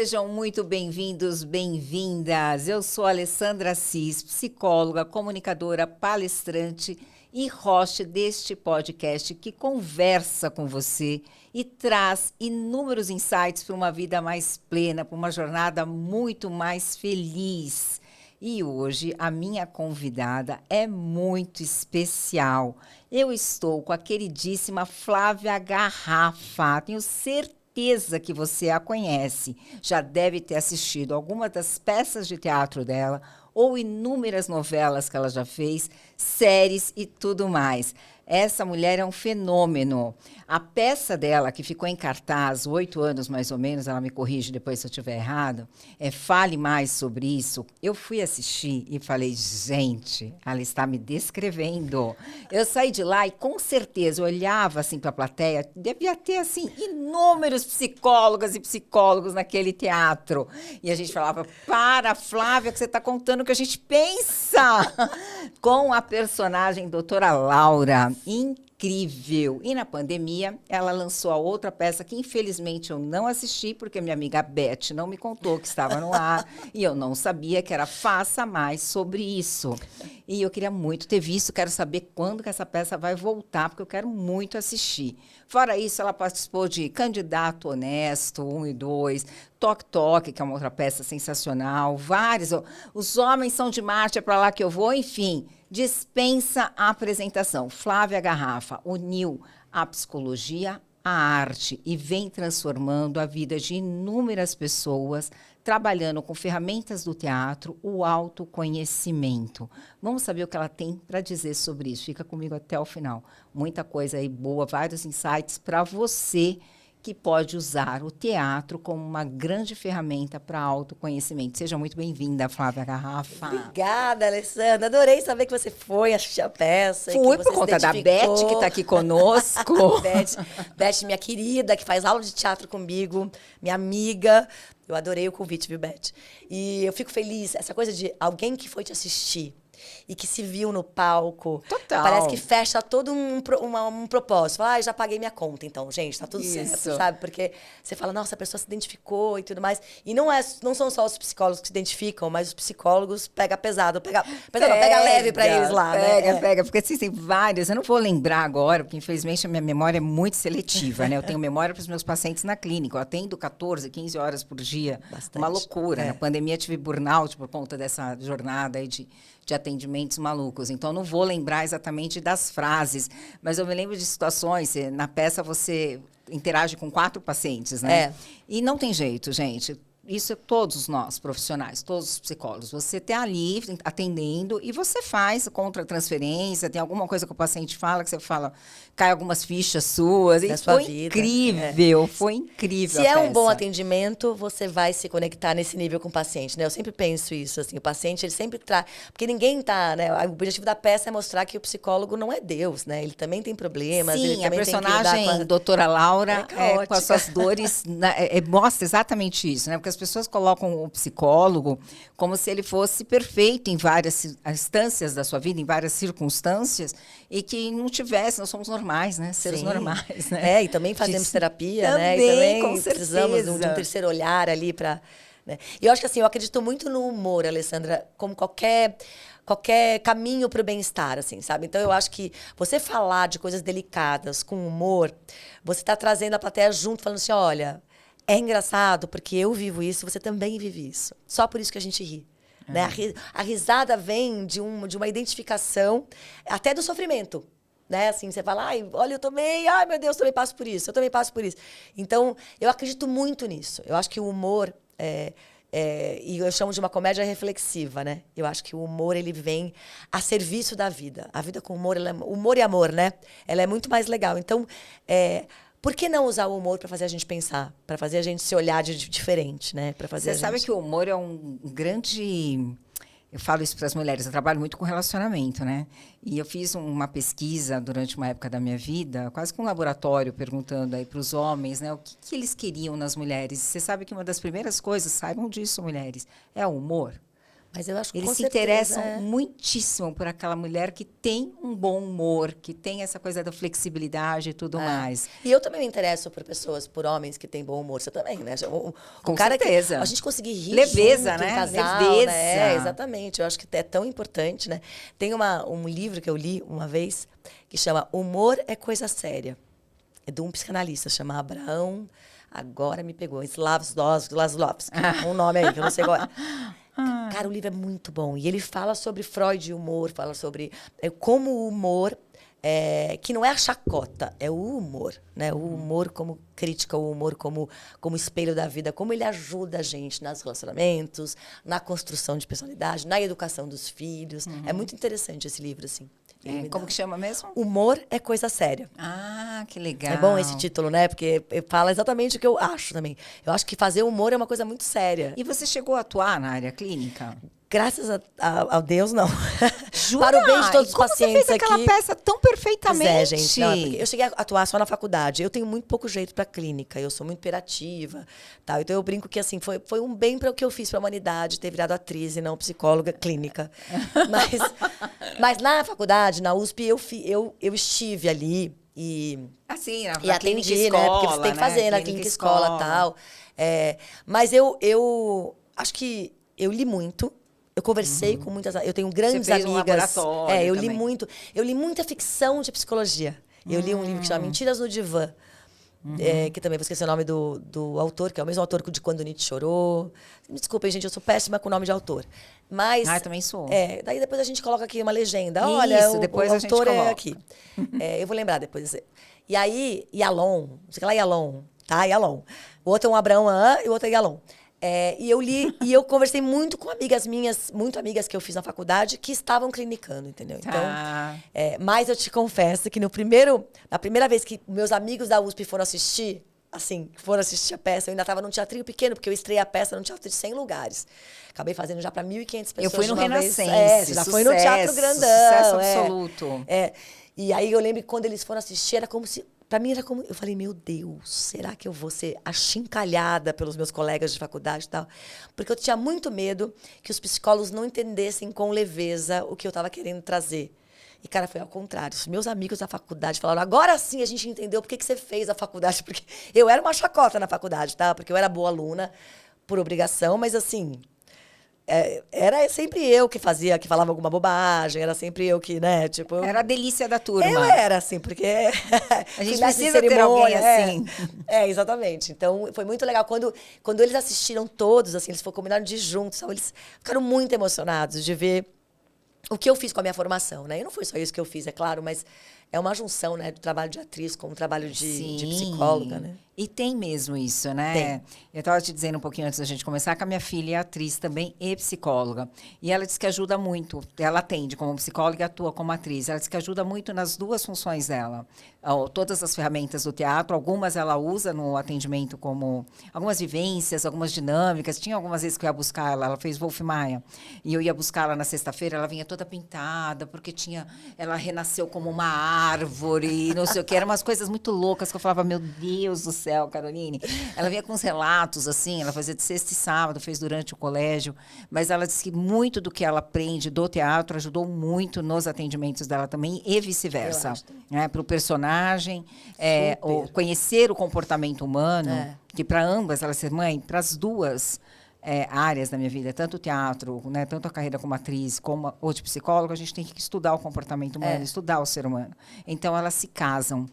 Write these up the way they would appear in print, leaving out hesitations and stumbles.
Sejam muito bem-vindos, bem-vindas. Eu sou Alessandra Assis, psicóloga, comunicadora, palestrante e host deste podcast que conversa com você e traz inúmeros insights para uma vida mais plena, para uma jornada muito mais feliz. E hoje a minha convidada é muito especial. Eu estou com a queridíssima Flávia Garrafa. Tenho certeza que você a conhece. Já deve ter assistido alguma das peças de teatro dela ou inúmeras novelas que ela já fez, séries e tudo mais. Essa mulher é um fenômeno. A peça dela, que ficou em cartaz 8 anos mais ou menos, ela me corrige depois se eu estiver errado, Fale Mais Sobre Isso. Eu fui assistir e falei, gente, ela está me descrevendo. Eu saí de lá e com certeza eu olhava assim para a plateia, devia ter assim inúmeros psicólogas e psicólogos naquele teatro. E a gente falava, para, Flávia, que você está contando o que a gente pensa. Com a personagem doutora Laura. Incrível! E na pandemia, ela lançou a outra peça que, infelizmente, eu não assisti, porque minha amiga Beth não me contou que estava no ar, e eu não sabia que era Faça Mais Sobre Isso. E eu queria muito ter visto, quero saber quando que essa peça vai voltar, porque eu quero muito assistir. Fora isso, ela participou de Candidato Honesto, 1 e 2, Toque Toque, que é uma outra peça sensacional, vários. Os Homens São de Marte, é para lá que eu vou, enfim. Dispensa a apresentação. Flávia Garrafa uniu a psicologia à arte e vem transformando a vida de inúmeras pessoas, trabalhando com ferramentas do teatro, o autoconhecimento. Vamos saber o que ela tem para dizer sobre isso. Fica comigo até o final. Muita coisa aí boa, vários insights para você que pode usar o teatro como uma grande ferramenta para autoconhecimento. Seja muito bem-vinda, Flávia Garrafa. Obrigada, Alessandra. Adorei saber que você foi assistir a peça. Fui por conta da Beth, que está aqui conosco. Beth, minha querida, que faz aula de teatro comigo, minha amiga. Eu adorei o convite, viu, Beth? E eu fico feliz. Essa coisa de alguém que foi te assistir e que se viu no palco. Total. Parece que fecha todo um propósito. Fala, já paguei minha conta, então, gente, tá tudo certo, sabe? Porque você fala, nossa, a pessoa se identificou e tudo mais. E não são só os psicólogos que se identificam, mas os psicólogos pega pesado, pega leve pra eles lá, né? Pega, porque assim, tem vários. Eu não vou lembrar agora, porque infelizmente a minha memória é muito seletiva, né? Eu tenho memória para os meus pacientes na clínica. Eu atendo 14, 15 horas por dia. Bastante. Uma loucura. Na pandemia eu tive burnout por conta dessa jornada aí de atendimentos malucos. Então, eu não vou lembrar exatamente das frases, mas eu me lembro de situações, na peça você interage com 4 pacientes, né? E não tem jeito, gente. Isso é todos nós, profissionais, todos os psicólogos. Você está ali atendendo e você faz contra-transferência, tem alguma coisa que o paciente fala, que você fala, cai algumas fichas suas. E foi incrível, foi incrível. Se é um bom atendimento, você vai se conectar nesse nível com o paciente, né? Eu sempre penso isso, assim, o paciente, ele sempre traz... Porque ninguém tá, né? O objetivo da peça é mostrar que o psicólogo não é Deus, né? Ele também tem problemas. Sim, ele também a personagem doutora Laura, com as suas dores, mostra exatamente isso, né? Porque as pessoas colocam o psicólogo como se ele fosse perfeito em várias instâncias da sua vida, em várias circunstâncias, e que não tivesse, nós somos normais, né? Seres normais, né? E também fazemos terapia, também, né? E também com precisamos de um terceiro olhar ali para... Né? E eu acho que assim, eu acredito muito no humor, Alessandra, como qualquer caminho para o bem-estar, assim, sabe? Então, eu acho que você falar de coisas delicadas com humor, você está trazendo a plateia junto, falando assim, olha... É engraçado, porque eu vivo isso, você também vive isso. Só por isso que a gente ri. Né? A risada vem de uma identificação, até do sofrimento. Né? Assim, você fala, olha, ai, meu Deus, eu também passo por isso, eu também passo por isso. Então, eu acredito muito nisso. Eu acho que o humor, e eu chamo de uma comédia reflexiva, né? Eu acho que o humor, ele vem a serviço da vida. A vida com humor, humor e amor, né? Ela é muito mais legal. Então, por que não usar o humor para fazer a gente pensar? Para fazer a gente se olhar de diferente, né? Você sabe que o humor é um grande... Eu falo isso para as mulheres, eu trabalho muito com relacionamento, né? E eu fiz uma pesquisa durante uma época da minha vida, quase com um laboratório, perguntando aí para os homens, né? O que eles queriam nas mulheres. Você sabe que uma das primeiras coisas, saibam disso, mulheres, é o humor. Mas eu acho que Eles com se certeza, interessam muitíssimo por aquela mulher que tem um bom humor, que tem essa coisa da flexibilidade e tudo mais. E eu também me interesso por pessoas, por homens que têm bom humor. Você também, né? Com cara certeza. Que a gente conseguir rir Leveza, junto, né? em casal, Leveza. né? Exatamente. Eu acho que é tão importante, né? Tem um livro que eu li uma vez que chama Humor é Coisa Séria. É de um psicanalista, chama Abraão... Agora me pegou. Slavsky. Um nome aí, que eu não sei qual é. Cara, o livro é muito bom. E ele fala sobre Freud e humor, fala sobre como o humor, que não é a chacota, é o humor. Né? O humor como crítica, o humor como espelho da vida, como ele ajuda a gente nos relacionamentos, na construção de personalidade, na educação dos filhos. É muito interessante esse livro, assim. Como que chama mesmo? Humor é Coisa Séria. Ah, que legal. É bom esse título, né? Porque fala exatamente o que eu acho também. Eu acho que fazer humor é uma coisa muito séria. E você chegou a atuar na área clínica? Graças ao Deus, não. Jura? Para o bem de todos os Como pacientes você fez aquela aqui. peça tão perfeitamente? Pois é, gente. Não, eu cheguei a atuar só na faculdade. Eu tenho muito pouco jeito para clínica. Eu sou muito imperativa. Tal. Então, eu brinco que assim, foi um bem para o que eu fiz para a humanidade, ter virado atriz e não psicóloga clínica. Mas na faculdade, na USP, eu estive ali e... Assim, e atendi, escola, né? Porque você tem que fazer na clínica escola e tal. Mas eu acho que eu li muito. Eu conversei com muitas... Eu tenho grandes Você fez amigas. um laboratório Eu também. li muito. Eu li muita ficção de psicologia. Eu li um livro que chama Mentiras no Divã. Que também vou esquecer o nome do autor, que é o mesmo autor de Quando Nietzsche Chorou. Me desculpem, gente, eu sou péssima com o nome de autor. Mas... Ah, eu também sou. Daí depois a gente coloca aqui uma legenda. Isso, Olha, depois o a gente autor coloca. é aqui. Eu vou lembrar depois. E aí, Yalom, não sei o que lá, Yalom, tá? Yalom. O outro é um Abraão e o outro é Yalom. E eu li, e eu conversei muito com amigas minhas, muito amigas que eu fiz na faculdade, que estavam clinicando, entendeu? Tá. Então, mas eu te confesso que na primeira vez que meus amigos da USP foram assistir a peça, eu ainda estava num teatrinho pequeno, porque eu estreiei a peça num teatro de 100 lugares. Acabei fazendo já para 1.500 pessoas. Eu fui no de uma vez. Renascença. Já foi no Teatro Grandão. Sucesso absoluto. E aí eu lembro que quando eles foram assistir, era como se... Pra mim era como... Eu falei, meu Deus, será que eu vou ser achincalhada pelos meus colegas de faculdade e tal? Porque eu tinha muito medo que os psicólogos não entendessem com leveza o que eu estava querendo trazer. E, cara, foi ao contrário. Os meus amigos da faculdade falaram, agora sim a gente entendeu por que você fez a faculdade. Porque eu era uma chacota na faculdade, tá? Porque eu era boa aluna, por obrigação, mas assim... era sempre eu que falava alguma bobagem, era sempre eu que, né, tipo... Era a delícia da turma. Eu era, assim, porque... A gente precisa ter alguém assim. Exatamente. Então, foi muito legal. Quando eles assistiram todos, assim, eles combinaram de ir juntos, sabe? Eles ficaram muito emocionados de ver o que eu fiz com a minha formação, né? E não foi só isso que eu fiz, é claro, mas é uma junção, né, do trabalho de atriz com o trabalho de psicóloga, né? E tem mesmo isso, né? Tem. Eu estava te dizendo um pouquinho antes da gente começar que a minha filha é atriz também e psicóloga. E ela diz que ajuda muito. Ela atende como psicóloga e atua como atriz. Ela diz que ajuda muito nas duas funções dela. Todas as ferramentas do teatro, algumas ela usa no atendimento como algumas vivências, algumas dinâmicas. Tinha algumas vezes que eu ia buscar ela fez Wolf Maia. E eu ia buscar ela na sexta-feira, ela vinha toda pintada, porque ela renasceu como uma árvore, não sei o que. Eram umas coisas muito loucas que eu falava, meu Deus do céu, Caroline. Ela vinha com uns relatos, assim, ela fazia de sexta e sábado, fez durante o colégio, mas ela disse que muito do que ela aprende do teatro ajudou muito nos atendimentos dela também e vice-versa. Né? Para o personagem, conhecer o comportamento humano, que para ambas, ela ser mãe, para as duas... áreas da minha vida, tanto o teatro, né, tanto a carreira como atriz, como ou de psicóloga, a gente tem que estudar o comportamento humano, estudar o ser humano. Então, elas se casam.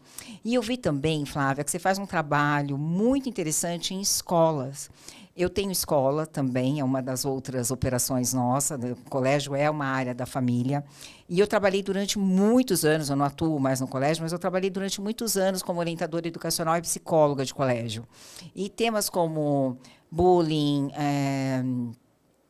E eu vi também, Flávia, que você faz um trabalho muito interessante em escolas. Eu tenho escola também, é uma das outras operações nossas. O colégio é uma área da família. E eu trabalhei durante muitos anos, eu não atuo mais no colégio, mas eu trabalhei durante muitos anos como orientadora educacional e psicóloga de colégio. E temas como bullying,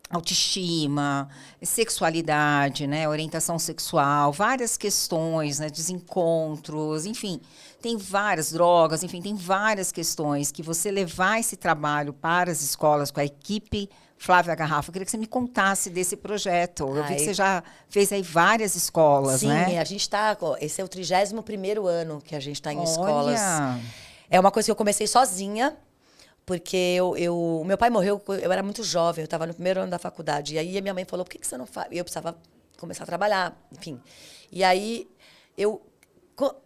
autoestima, sexualidade, né, orientação sexual, várias questões, né, desencontros, enfim, tem várias drogas, enfim, tem várias questões que você levar esse trabalho para as escolas com a equipe Flávia Garrafa. Eu queria que você me contasse desse projeto. Eu vi que você já fez aí várias escolas, né? Sim, a gente está... Esse é o 31º ano que a gente está em Olha. escolas. É uma coisa que eu comecei sozinha, Porque meu pai morreu, eu era muito jovem, eu estava no primeiro ano da faculdade. E aí a minha mãe falou, por que você não faz? E eu precisava começar a trabalhar, enfim. E aí,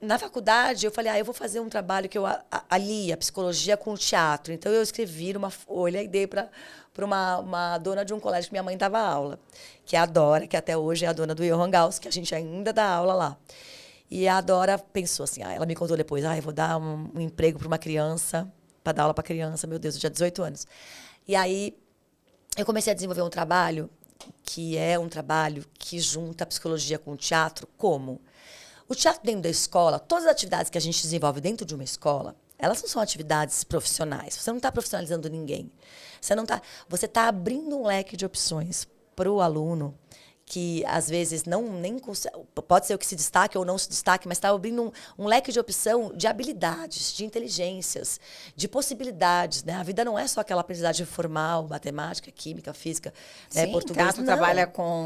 na faculdade, eu falei, eu vou fazer um trabalho que eu alia a psicologia com o teatro. Então, eu escrevi numa folha e dei para uma dona de um colégio que minha mãe dava aula, que é a Dora, que até hoje é a dona do Johann Gauss, que a gente ainda dá aula lá. E a Dora pensou assim, ela me contou depois, eu vou dar um emprego para uma criança, para dar aula para criança, meu Deus, eu tinha 18 anos. E aí, eu comecei a desenvolver um trabalho que é um trabalho que junta a psicologia com o teatro. Como? O teatro dentro da escola, todas as atividades que a gente desenvolve dentro de uma escola, elas não são atividades profissionais. Você não está profissionalizando ninguém. Você está abrindo um leque de opções para o aluno que, às vezes, pode ser o que se destaque ou não se destaque, mas está abrindo um leque de opção de habilidades, de inteligências, de possibilidades. Né? A vida não é só aquela aprendizagem formal, matemática, química, física, português. Teatro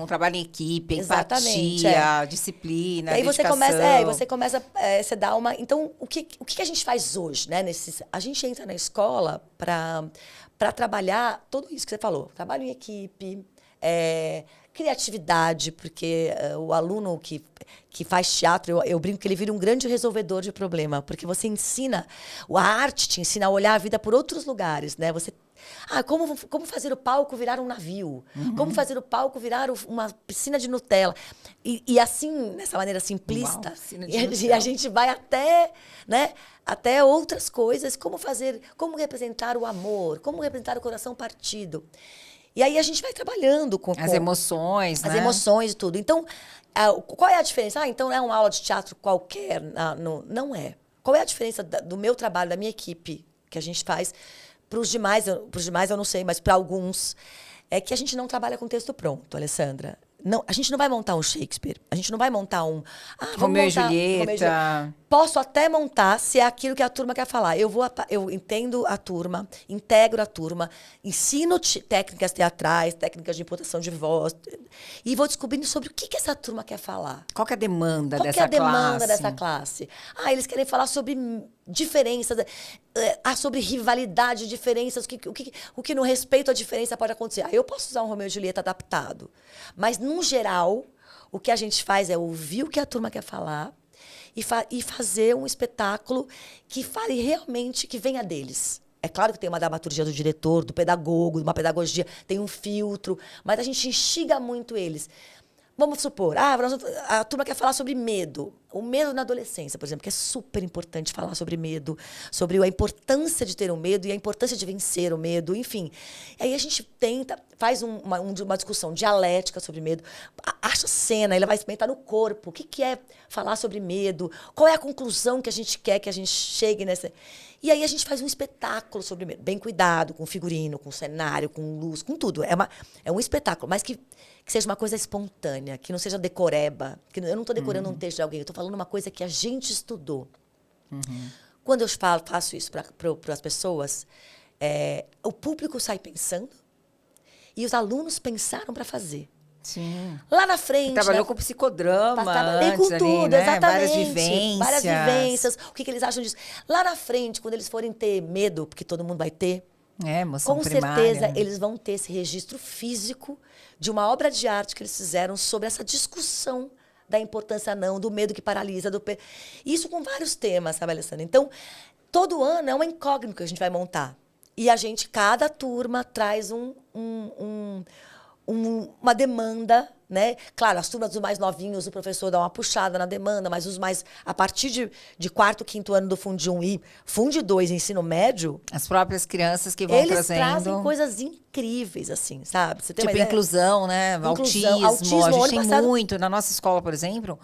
trabalha em equipe, exatamente, empatia, disciplina, e aí dedicação. Você começa, você dá uma... Então, o que a gente faz hoje? Né? A gente entra na escola para trabalhar tudo isso que você falou. Trabalho em equipe, criatividade, porque o aluno que faz teatro, eu brinco que ele vira um grande resolvedor de problema, porque você ensina, a arte te ensina a olhar a vida por outros lugares, né? Como fazer o palco virar um navio? Como fazer o palco virar uma piscina de Nutella? E assim, nessa maneira simplista, e a gente vai até outras coisas, como representar o amor, como representar o coração partido. E aí a gente vai trabalhando com as emoções, né? As emoções e tudo. Então, qual é a diferença? Então, é uma aula de teatro qualquer? Não é. Qual é a diferença do meu trabalho, da minha equipe, que a gente faz? Para os demais eu não sei, mas para alguns, é que a gente não trabalha com texto pronto, Alessandra. Não, a gente não vai montar um Shakespeare. A gente não vai montar um... Romeu e Julieta. Posso até montar se é aquilo que a turma quer falar. Eu entendo a turma, integro a turma, ensino técnicas teatrais, técnicas de imputação de voz, e vou descobrindo sobre o que essa turma quer falar. Qual que é a demanda dessa classe? Qual que é a demanda dessa classe? Eles querem falar sobre diferenças, sobre rivalidade, diferenças, o que no respeito à diferença pode acontecer. Eu posso usar um Romeu e Julieta adaptado, mas, no geral, o que a gente faz é ouvir o que a turma quer falar e fazer um espetáculo que fale realmente, que venha deles. É claro que tem uma dramaturgia do diretor, do pedagogo, uma pedagogia, tem um filtro, mas a gente instiga muito eles. Vamos supor, a turma quer falar sobre medo. O medo na adolescência, por exemplo, que é super importante falar sobre medo, sobre a importância de ter um medo e a importância de vencer o medo, enfim. Aí a gente faz uma discussão dialética sobre medo, acha cena, ele vai experimentar no corpo. O que é falar sobre medo? Qual é a conclusão que a gente quer que a gente chegue nessa... E aí a gente faz um espetáculo sobre medo, bem cuidado, com figurino, com cenário, com luz, com tudo. É um espetáculo, mas que seja uma coisa espontânea, que não seja decoreba. Que eu não estou decorando um texto de alguém, eu estou falando uma coisa que a gente estudou. Quando eu faço isso para as pessoas, o público sai pensando e os alunos pensaram para fazer. Sim. Lá na frente... Trabalhou com psicodrama antes, com tudo, ali, né? Exatamente. Várias vivências. O que eles acham disso? Lá na frente, quando eles forem ter medo, porque todo mundo vai ter, emoção com primária. certeza eles vão ter esse registro físico de uma obra de arte que eles fizeram sobre essa discussão da importância do medo que paralisa, isso com vários temas, sabe, Alessandra? Então, todo ano é uma incógnita que a gente vai montar. E cada turma traz uma demanda, né? Claro, as turmas dos mais novinhos, o professor dá uma puxada na demanda, mas os mais, a partir de quarto, quinto ano do Fundi 1 e Fundi 2, ensino médio... As próprias crianças que vão eles trazendo... trazem coisas incríveis, assim, sabe? Você tem tipo, inclusão, né? Autismo. A gente tem muito. Na nossa escola, por exemplo,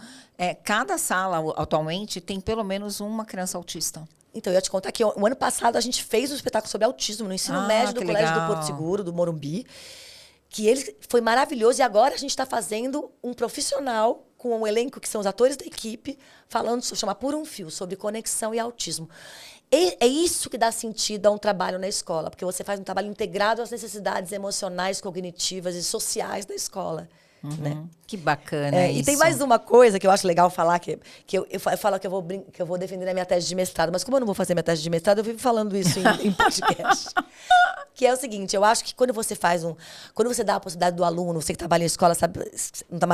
cada sala, atualmente, tem pelo menos uma criança autista. Então, eu ia te contar que o ano passado a gente fez um espetáculo sobre autismo no ensino médio do Colégio do Porto Seguro, do Morumbi, que foi maravilhoso. E agora a gente está fazendo um profissional com um elenco que são os atores da equipe, falando, chama Por um Fio, sobre conexão e autismo. É isso que dá sentido a um trabalho na escola, porque você faz um trabalho integrado às necessidades emocionais, cognitivas e sociais da escola. né? Que bacana isso. E tem mais uma coisa que eu acho legal falar, que eu falo que eu vou defender a minha tese de mestrado, mas como eu não vou fazer minha tese de mestrado, eu vivo falando isso em podcast. Que é o seguinte, eu acho que quando você dá a possibilidade do aluno, você que trabalha em escola, sabe,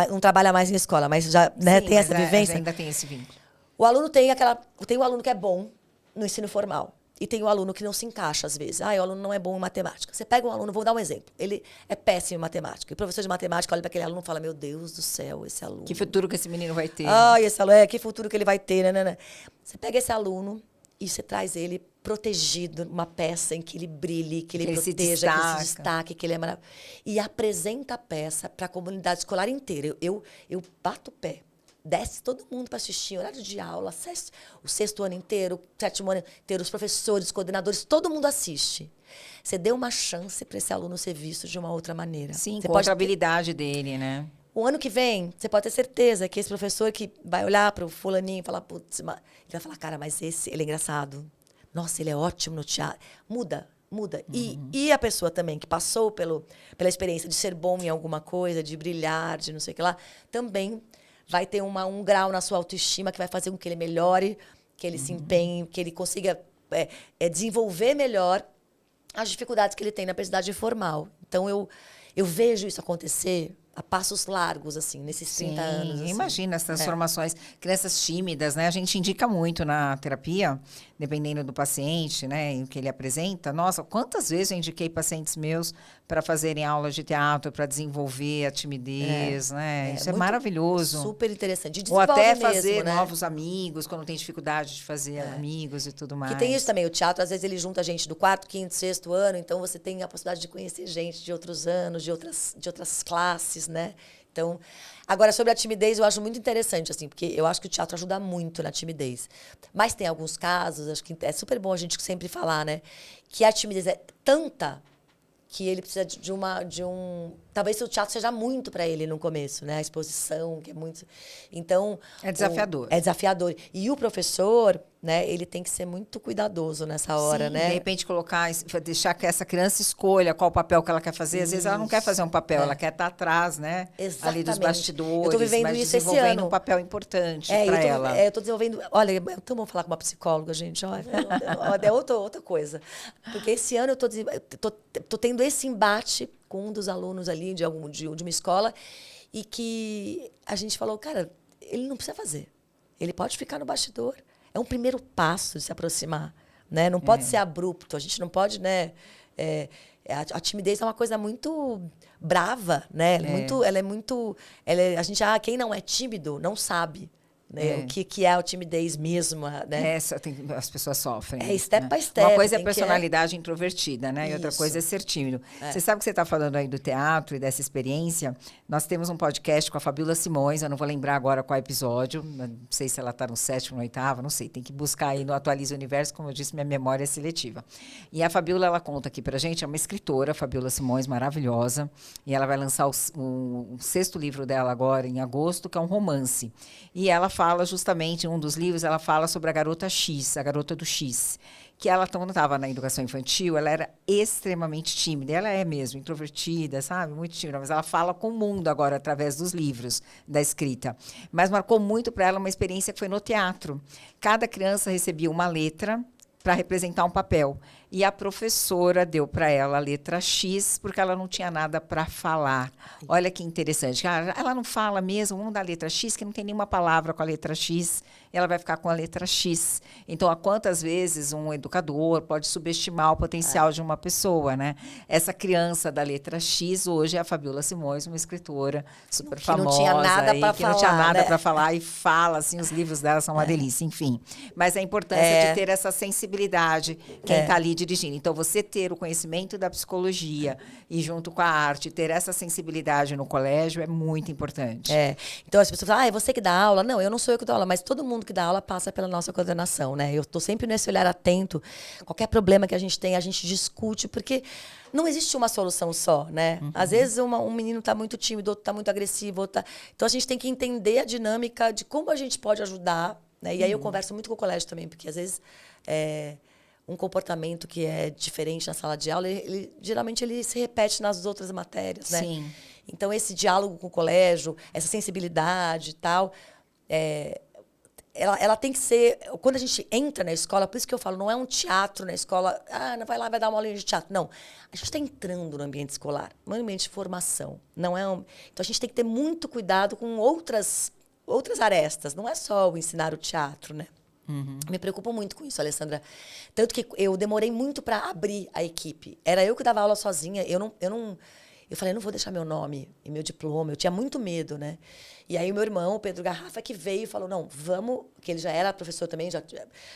não trabalha mais em escola, mas já, né, Sim, tem essa vivência. Ainda tem esse vínculo. O aluno tem o aluno que é bom no ensino formal. E tem o aluno que não se encaixa, às vezes. O aluno não é bom em matemática. Você pega um aluno, vou dar um exemplo. Ele é péssimo em matemática. E o professor de matemática olha para aquele aluno e fala, meu Deus do céu, esse aluno. Que futuro que esse menino vai ter. Esse aluno, que futuro que ele vai ter, né? Você pega esse aluno e você traz ele protegido numa peça em que ele brilhe, que ele proteja, que ele se destaque, que ele é maravilhoso. E apresenta a peça para a comunidade escolar inteira. Eu bato o pé. Desce todo mundo para assistir, horário de aula, o 6º ano inteiro, o 7º ano inteiro, os professores, os coordenadores, todo mundo assiste. Você deu uma chance para esse aluno ser visto de uma outra maneira. Sim, com outra habilidade dele, né? O ano que vem, você pode ter certeza que esse professor que vai olhar para o fulaninho e falar, putz, ele vai falar, cara, mas ele é engraçado. Nossa, ele é ótimo no teatro. Muda. E a pessoa também que passou pela experiência de ser bom em alguma coisa, de brilhar, de não sei o que lá, também vai ter um grau na sua autoestima que vai fazer com que ele melhore, que ele se empenhe, que ele consiga desenvolver melhor as dificuldades que ele tem na aprendizagem formal. Então, eu vejo isso acontecer a passos largos, assim, nesses 30 anos. Assim. Imagina as transformações. Crianças tímidas, né? A gente indica muito na terapia, dependendo do paciente, né? E o que ele apresenta. Nossa, quantas vezes eu indiquei pacientes meus para fazerem aulas de teatro, para desenvolver a timidez, né? Isso é maravilhoso. Super interessante. Ou até fazer novos amigos, quando tem dificuldade de fazer amigos e tudo mais. Que tem isso também. O teatro, às vezes, ele junta gente do 4º, 5º, 6º ano, então você tem a possibilidade de conhecer gente de outros anos, de outras classes, né? Então, agora, sobre a timidez, eu acho muito interessante, assim, porque eu acho que o teatro ajuda muito na timidez. Mas tem alguns casos, acho que é super bom a gente sempre falar, né? Que a timidez é tanta que ele precisa de um... Talvez o teatro seja muito para ele no começo, né? A exposição, que é muito... Então... É desafiador. É desafiador. E o professor, né? Ele tem que ser muito cuidadoso nessa hora, né? De repente deixar que essa criança escolha qual papel que ela quer fazer. Às vezes ela não quer fazer um papel, ela quer estar atrás, né? Exatamente. Ali dos bastidores. Eu tô vivendo isso esse ano. Um papel importante para ela. Eu tô desenvolvendo... Olha, é tão bom falar com uma psicóloga, gente. Olha, é outra coisa. Porque esse ano eu tô tendo esse embate com um dos alunos ali de uma escola e que a gente falou, cara, ele não precisa fazer. Ele pode ficar no bastidor. É um primeiro passo de se aproximar, né? Não pode ser abrupto. A gente não pode, né? A timidez é uma coisa muito brava, né? Quem não é tímido não sabe. Né? O que é a timidez mesmo, né? As pessoas sofrem. Step by step. Uma coisa é a personalidade introvertida, né? E outra coisa é ser tímido. Você sabe que você está falando aí do teatro e dessa experiência? Nós temos um podcast com a Fabíola Simões, eu não vou lembrar agora qual episódio, não sei se ela está no 7º, no 8º, não sei, tem que buscar aí no Atualiza o Universo, como eu disse, minha memória é seletiva. E a Fabíola, ela conta aqui pra gente, é uma escritora, Fabíola Simões, maravilhosa, e ela vai lançar o 6º livro dela agora, em agosto, que é um romance. E ela fala justamente, em um dos livros, ela fala sobre a garota X, a garota do X, que ela, quando estava na educação infantil, ela era extremamente tímida. Ela é mesmo, introvertida, sabe? Muito tímida, mas ela fala com o mundo agora, através dos livros, da escrita. Mas marcou muito para ela uma experiência que foi no teatro. Cada criança recebia uma letra para representar um papel. E a professora deu para ela a letra X, porque ela não tinha nada para falar. Olha que interessante. Ela não fala mesmo, vamos dar a letra X, que não tem nenhuma palavra com a letra X, ela vai ficar com a letra X. Então, há quantas vezes um educador pode subestimar o potencial de uma pessoa, né? Essa criança da letra X, hoje é a Fabíola Simões, uma escritora super famosa. Não tinha nada para falar. Que não tinha nada para falar e fala, assim, os livros dela são uma delícia, enfim. Mas a importância de ter essa sensibilidade, quem está ali dirigindo. Então, você ter o conhecimento da psicologia e junto com a arte, ter essa sensibilidade no colégio é muito importante. Então, as pessoas falam, é você que dá aula? Não, eu não sou eu que dou aula, mas todo mundo que dá aula passa pela nossa coordenação, né? Eu estou sempre nesse olhar atento. Qualquer problema que a gente tem, a gente discute, porque não existe uma solução só, né? Às vezes um menino está muito tímido, outro está muito agressivo, Então, a gente tem que entender a dinâmica de como a gente pode ajudar, né? E aí eu converso muito com o colégio também, porque às vezes um comportamento que é diferente na sala de aula, geralmente ele se repete nas outras matérias, né? Sim. Então, esse diálogo com o colégio, essa sensibilidade e tal, ela tem que ser... Quando a gente entra na escola, por isso que eu falo, não é um teatro na escola, não vai lá, vai dar uma aulinha de teatro. Não, a gente está entrando no ambiente escolar, no ambiente de formação. Não é Então, a gente tem que ter muito cuidado com outras arestas. Não é só o ensinar o teatro, né? Uhum. Me preocupo muito com isso, Alessandra. Tanto que eu demorei muito para abrir a equipe. Era eu que dava aula sozinha. Eu falei, não vou deixar meu nome e meu diploma. Eu tinha muito medo, né? E aí o meu irmão, o Pedro Garrafa, que veio e falou, não, vamos... Que ele já era professor também,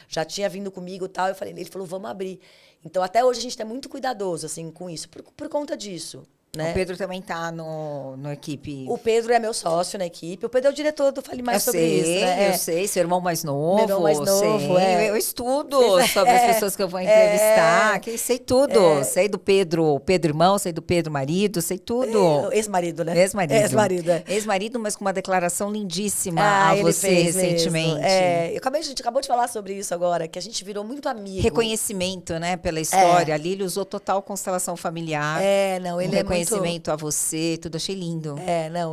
já tinha vindo comigo e tal. Ele falou, vamos abrir. Então, até hoje, a gente é muito cuidadoso, assim, com isso. Por conta disso. Né? O Pedro também está no equipe. O Pedro é meu sócio na equipe. O Pedro é o diretor do Fale Mais sobre isso, né? Eu sei, seu irmão mais novo. Meu irmão mais novo, sei. Eu estudo sobre as pessoas que eu vou entrevistar. Sei tudo. Sei do Pedro irmão, sei do Pedro marido, sei tudo. Ex-marido, né? Ex-marido. Ex-marido, mas com uma declaração lindíssima a você recentemente. A gente acabou de falar sobre isso agora, que a gente virou muito amigo. Reconhecimento, né, pela história. Ali ele usou total constelação familiar. Ele é muito... Reconhecimento a você, tudo, achei lindo.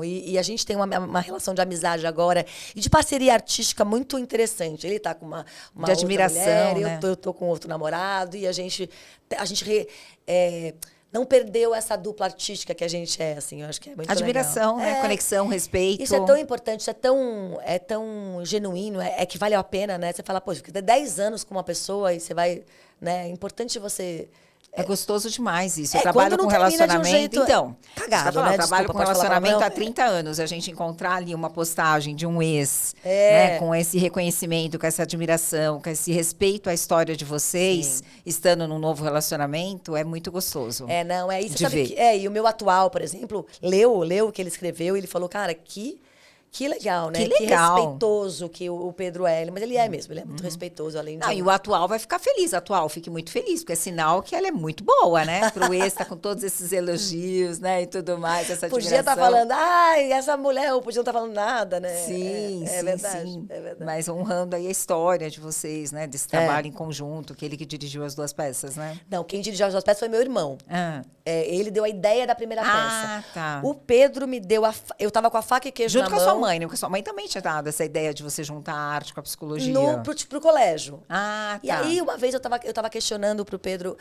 E a gente tem uma relação de amizade agora e de parceria artística muito interessante. Ele tá com uma de admiração, mulher, né? eu tô com outro namorado e a gente não perdeu essa dupla artística que a gente é, assim, eu acho que é muito admiração, legal. né? Conexão, respeito. Isso é tão importante, isso é tão genuíno, que vale a pena, né? Você fala, pô, fica 10 anos com uma pessoa e você vai, né? É importante você... É gostoso demais isso. Eu trabalho com cagado, relacionamento. né? Eu trabalho com relacionamento há 30 anos. A gente encontrar ali uma postagem de um ex, né, com esse reconhecimento, com essa admiração, com esse respeito à história de vocês, estando num novo relacionamento, é muito gostoso. É isso. Sabe e o meu atual, por exemplo, leu o que ele escreveu, ele falou, cara, que legal, né? Que legal. Que respeitoso que o Pedro é. Mas ele é mesmo, ele é muito respeitoso, além de... E o atual vai ficar feliz. O atual, fique muito feliz, porque é sinal que ela é muito boa, né? Pro ex, tá com todos esses elogios, né? E tudo mais, essa admiração. Podia estar falando, essa mulher, ou podia não estar falando nada, né? Sim, verdade, sim. É verdade. Mas honrando aí a história de vocês, né? Desse trabalho em conjunto, que ele que dirigiu as 2 peças, né? Não, quem dirigiu as 2 peças foi meu irmão. Ele deu a ideia da primeira peça. Tá. O Pedro me deu eu tava com a faca e queijo junto na com mão. a sua mãe, né? Porque a sua mãe também tinha dado essa ideia de você juntar a arte com a psicologia. Pro colégio. Tá. E aí, uma vez, eu tava questionando pro Pedro...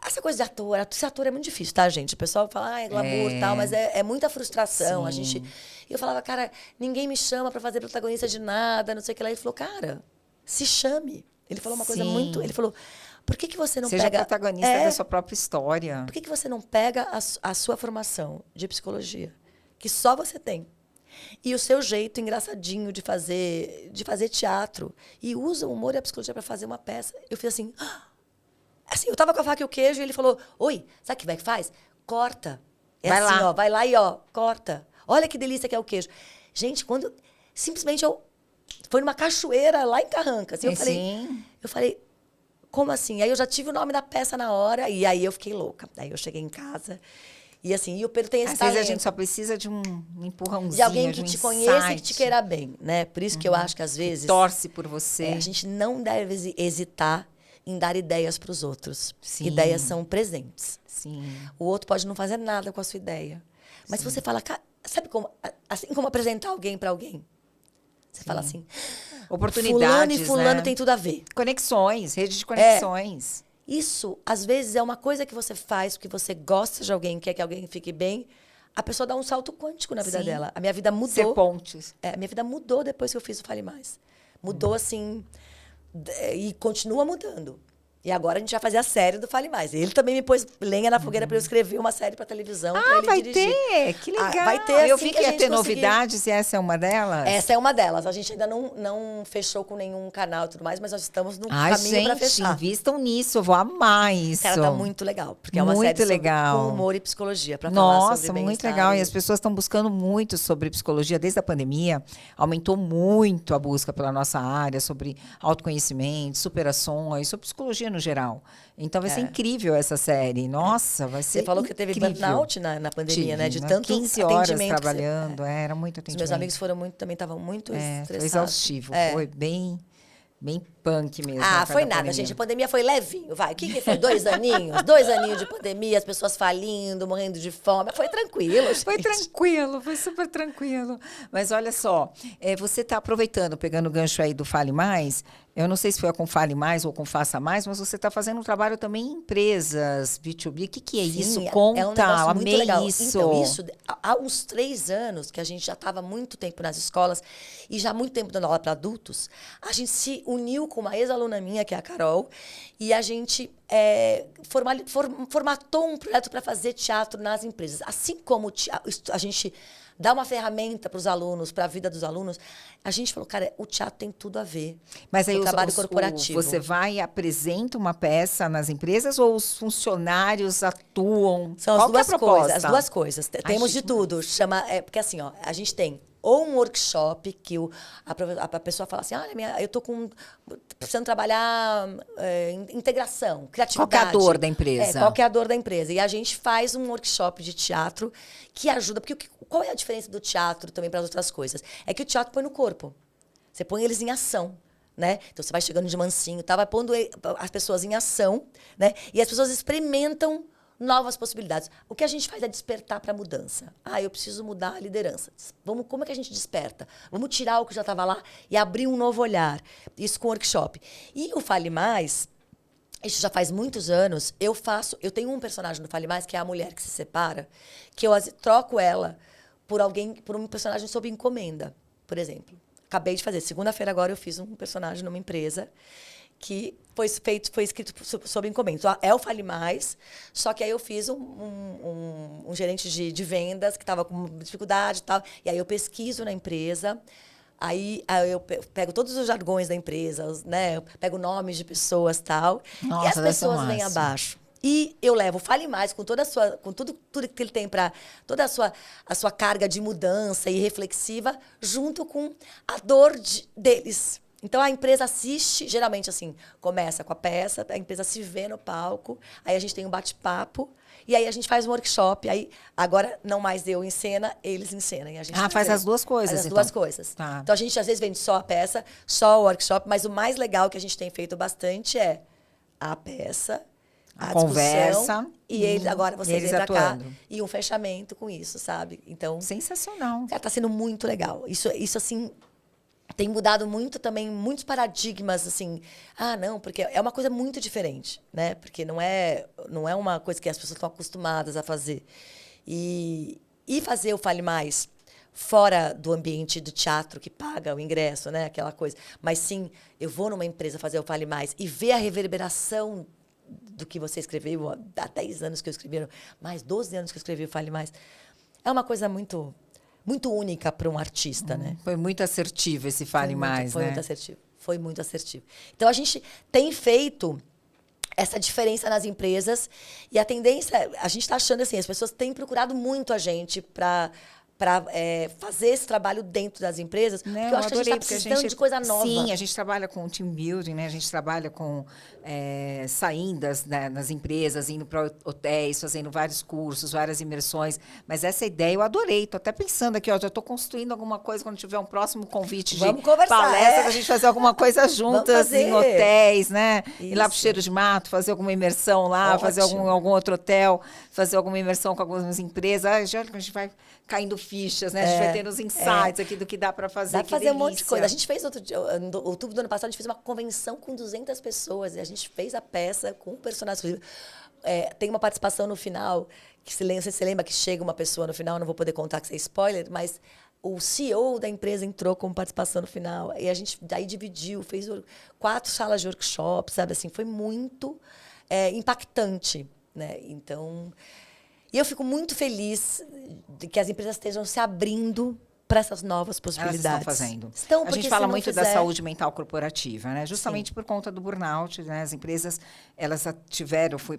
Essa coisa de ator, ser ator é muito difícil, tá, gente? O pessoal fala, é glamour e tal, mas é muita frustração. E eu falava, cara, ninguém me chama pra fazer protagonista de nada, não sei o que lá. Ele falou, cara, se chame. Ele falou uma coisa muito... Ele falou... Por que você não Seja pega... protagonista da sua própria história. Por que você não pega a sua formação de psicologia, que só você tem, e o seu jeito engraçadinho de fazer teatro, e usa o humor e a psicologia para fazer uma peça? Eu fiz assim... Assim, eu tava com a faca e o queijo, e ele falou, oi, sabe o que faz? Corta. Vai assim, lá. ó, vai lá e, corta. Olha que delícia que é o queijo. Gente, quando... Simplesmente foi numa cachoeira lá em Carranca. Assim, eu falei... Como assim? Aí eu já tive o nome da peça na hora, e aí eu fiquei louca. Aí eu cheguei em casa, e assim, e o Pedro tem esse Às talento. vezes a gente só precisa de um empurrãozinho, de alguém que de um te conheça e que insight. te queira bem, né? Por isso que eu acho que às vezes... Torce por você. A gente não deve hesitar em dar ideias para os outros. Sim. Ideias são presentes. Sim. O outro pode não fazer nada com a sua ideia. Mas se você fala... Sabe como... Assim como apresentar alguém para alguém. Você fala assim... Oportunidades, fulano e fulano né? tem tudo a ver. Conexões, rede de conexões. Isso, às vezes, é uma coisa que você faz porque você gosta de alguém, quer que alguém fique bem. A pessoa dá um salto quântico na vida dela. A minha vida mudou. Ser pontes. A minha vida mudou depois que eu fiz o Fale Mais. Mudou, assim, e continua mudando. E agora a gente vai fazer a série do Fale Mais. Ele também me pôs lenha na fogueira para eu escrever uma série para televisão. Pra ele vai dirigir. ter? Que legal. Vai ter, eu assim vi que ia ter conseguir... novidades e essa é uma delas. Essa é uma delas. A gente ainda não fechou com nenhum canal e tudo mais, mas nós estamos no caminho para fechar. Invistam nisso, eu vou amar isso. Cara, tá muito legal. Porque é uma muito série legal. com humor e psicologia para falar sobre bem-estar. Nossa, muito legal. E as pessoas estão buscando muito sobre psicologia. Desde a pandemia, aumentou muito a busca pela nossa área, sobre autoconhecimento, superações, sobre psicologia no geral. Então vai ser incrível essa série. Nossa, vai ser Você falou que teve burnout na pandemia, né? De tanto 15 horas atendimento trabalhando, era muito atendimento. Os meus amigos foram também estavam muito estressados. Foi exaustivo, foi bem punk mesmo. Ah, por foi causa da nada, pandemia. gente. A pandemia foi levinho, vai. O que foi? 2 aninhos? 2 aninhos de pandemia, as pessoas falindo, morrendo de fome. Foi tranquilo, gente. Foi tranquilo, foi super tranquilo. Mas olha só, você está aproveitando, pegando o gancho aí do Fale Mais. Eu não sei se foi com Fale Mais ou com Faça Mais, mas você está fazendo um trabalho também em empresas, B2B. O que é isso? Sim, Conta, é um negócio muito amei legal. isso. Então, isso, há uns 3 anos, que a gente já estava muito tempo nas escolas e já há muito tempo dando aula para adultos, a gente se uniu com uma ex-aluna minha, que é a Carol, e a gente formatou um projeto para fazer teatro nas empresas. Assim como a gente dá uma ferramenta para os alunos, para a vida dos alunos, a gente falou, cara, o teatro tem tudo a ver Mas aí com o trabalho corporativo. você vai e apresenta uma peça nas empresas ou os funcionários atuam? São Qual as que é a duas proposta? coisas, as duas coisas. Temos de tudo. Porque assim, ó, a gente tem ou um workshop que a pessoa fala assim, olha, eu tô precisando trabalhar integração, criatividade. Qual que é a dor da empresa? Qual que é a dor da empresa? E a gente faz um workshop de teatro que ajuda, porque qual é a diferença do teatro também para as outras coisas? É que o teatro põe no corpo. Você põe eles em ação. Né? Então, você vai chegando de mansinho, vai pondo as pessoas em ação, né? E as pessoas experimentam novas possibilidades. O que a gente faz é despertar para a mudança. Eu preciso mudar a liderança. Como é que a gente desperta? Vamos tirar o que já estava lá e abrir um novo olhar. Isso com workshop. E o Fale Mais, isso já faz muitos anos, eu tenho um personagem no Fale Mais, que é a mulher que se separa, que eu troco ela por um personagem sob encomenda, por exemplo. Acabei de fazer. Segunda-feira agora eu fiz um personagem numa empresa que foi escrito sob encomenda. Então, é o Fale Mais, só que aí eu fiz um gerente de vendas que estava com dificuldade e tal. E aí eu pesquiso na empresa, aí eu pego todos os jargões da empresa, né? Eu pego nomes de pessoas e tal. Nossa, e as pessoas vêm abaixo. E eu levo o Fale Mais com tudo que ele tem para toda a sua carga de mudança e reflexiva, junto com a dor deles. Então, a empresa assiste, geralmente, assim, começa com a peça, a empresa se vê no palco, aí a gente tem um bate-papo, e aí a gente faz um workshop. Aí, agora, não mais eu em cena, eles encenam. E a gente faz as duas coisas, faz as então. duas coisas. Tá. Então, a gente, às vezes, vende só a peça, só o workshop, mas o mais legal que a gente tem feito bastante é a peça, a conversa. E eles, agora, você vem pra cá, e um fechamento com isso, sabe? Então... Sensacional. Cara, tá sendo muito legal. Isso assim... Tem mudado muito também, muitos paradigmas, assim. Não, porque é uma coisa muito diferente, né? Porque não é uma coisa que as pessoas estão acostumadas a fazer. E fazer o Fale Mais fora do ambiente do teatro que paga o ingresso, né? Aquela coisa. Mas sim, eu vou numa empresa fazer o Fale Mais e ver a reverberação do que você escreveu. Há 10 anos que eu escrevi, mais 12 anos que eu escrevi o Fale Mais. É uma coisa muito única para um artista, né? Foi muito assertivo esse Fale Mais, foi né? muito assertivo. Foi muito assertivo. Então, a gente tem feito essa diferença nas empresas e a tendência... A gente está achando assim, as pessoas têm procurado muito a gente para fazer esse trabalho dentro das empresas, porque eu acho que a gente está precisando de coisa nova. Sim, a gente trabalha com team building, né? A gente trabalha com saídas, né, nas empresas, indo para hotéis, fazendo vários cursos, várias imersões. Mas essa ideia eu adorei. Estou até pensando aqui, já estou construindo alguma coisa quando tiver um próximo convite de palestra, a gente fazer alguma coisa juntas em hotéis, né? Isso. Ir lá para o Cheiro de Mato, fazer alguma imersão lá, ótimo. Fazer algum outro hotel, fazer alguma imersão com algumas empresas. Já a gente vai caindo fichas, né? A gente vai tendo os insights aqui do que dá para fazer. Dá para fazer um monte de coisa. A gente fez no outubro do ano passado, a gente fez uma convenção com 200 pessoas e a gente fez a peça com personagens. Tem uma participação no final, que você lembra que chega uma pessoa no final, não vou poder contar que é spoiler, mas o CEO da empresa entrou como participação no final. E a gente daí dividiu, fez 4 salas de workshop, sabe? Assim, foi muito impactante, né? Então... E eu fico muito feliz de que as empresas estejam se abrindo para essas novas possibilidades. Elas estão fazendo. A gente fala muito da saúde mental corporativa, né? Justamente por conta do burnout, né? As empresas, elas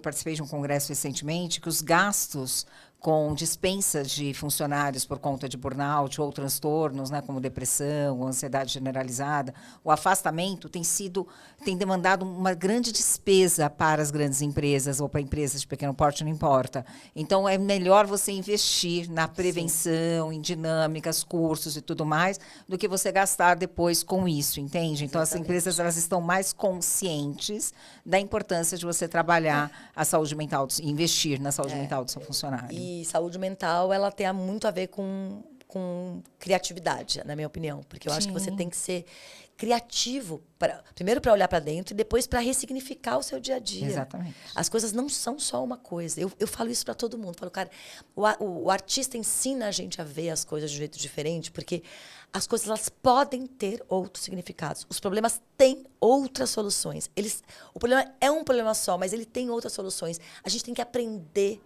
participei de um congresso recentemente, que os gastos com dispensa de funcionários por conta de burnout ou transtornos, né, como depressão, ansiedade generalizada, o afastamento tem demandado uma grande despesa para as grandes empresas ou para empresas de pequeno porte, não importa. Então, é melhor você investir na prevenção, em dinâmicas, cursos e tudo mais, do que você gastar depois com isso, entende? Então, as empresas elas estão mais conscientes da importância de você trabalhar a saúde mental, investir na saúde mental do seu funcionário. E saúde mental, ela tem muito a ver com criatividade, na minha opinião. Porque eu acho que você tem que ser criativo, primeiro para olhar para dentro e depois para ressignificar o seu dia a dia. Exatamente. As coisas não são só uma coisa. Eu falo isso para todo mundo. Falo, cara, o artista ensina a gente a ver as coisas de um jeito diferente, porque as coisas elas podem ter outros significados. Os problemas têm outras soluções. O problema é um problema só, mas ele tem outras soluções. A gente tem que aprender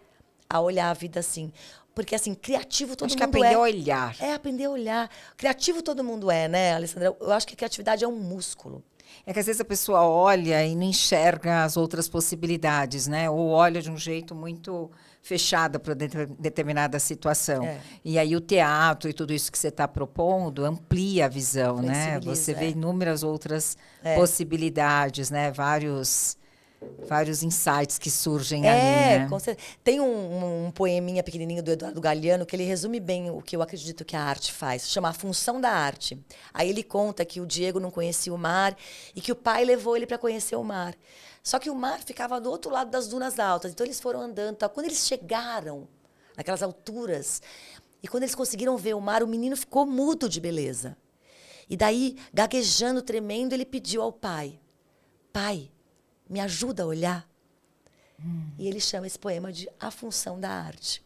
a olhar a vida assim. Porque, assim, criativo todo mundo é. Acho que aprender a olhar. É, aprender a olhar. Criativo todo mundo é, né, Alessandra? Eu acho que a criatividade é um músculo. É que às vezes a pessoa olha e não enxerga as outras possibilidades, né? Ou olha de um jeito muito fechado para determinada situação. E aí o teatro e tudo isso que você está propondo amplia a visão, né? Você vê inúmeras outras possibilidades, né? Vários insights que surgem ali, né? Tem um poeminha pequenininho do Eduardo Galeano que ele resume bem o que eu acredito que a arte faz. Chama A Função da Arte. Aí ele conta que o Diego não conhecia o mar e que o pai levou ele para conhecer o mar. Só que o mar ficava do outro lado das dunas altas. Então eles foram andando. Tal. Quando eles chegaram naquelas alturas e quando eles conseguiram ver o mar, o menino ficou mudo de beleza. E daí, gaguejando, tremendo, ele pediu ao pai: pai, me ajuda a olhar. E ele chama esse poema de A Função da Arte,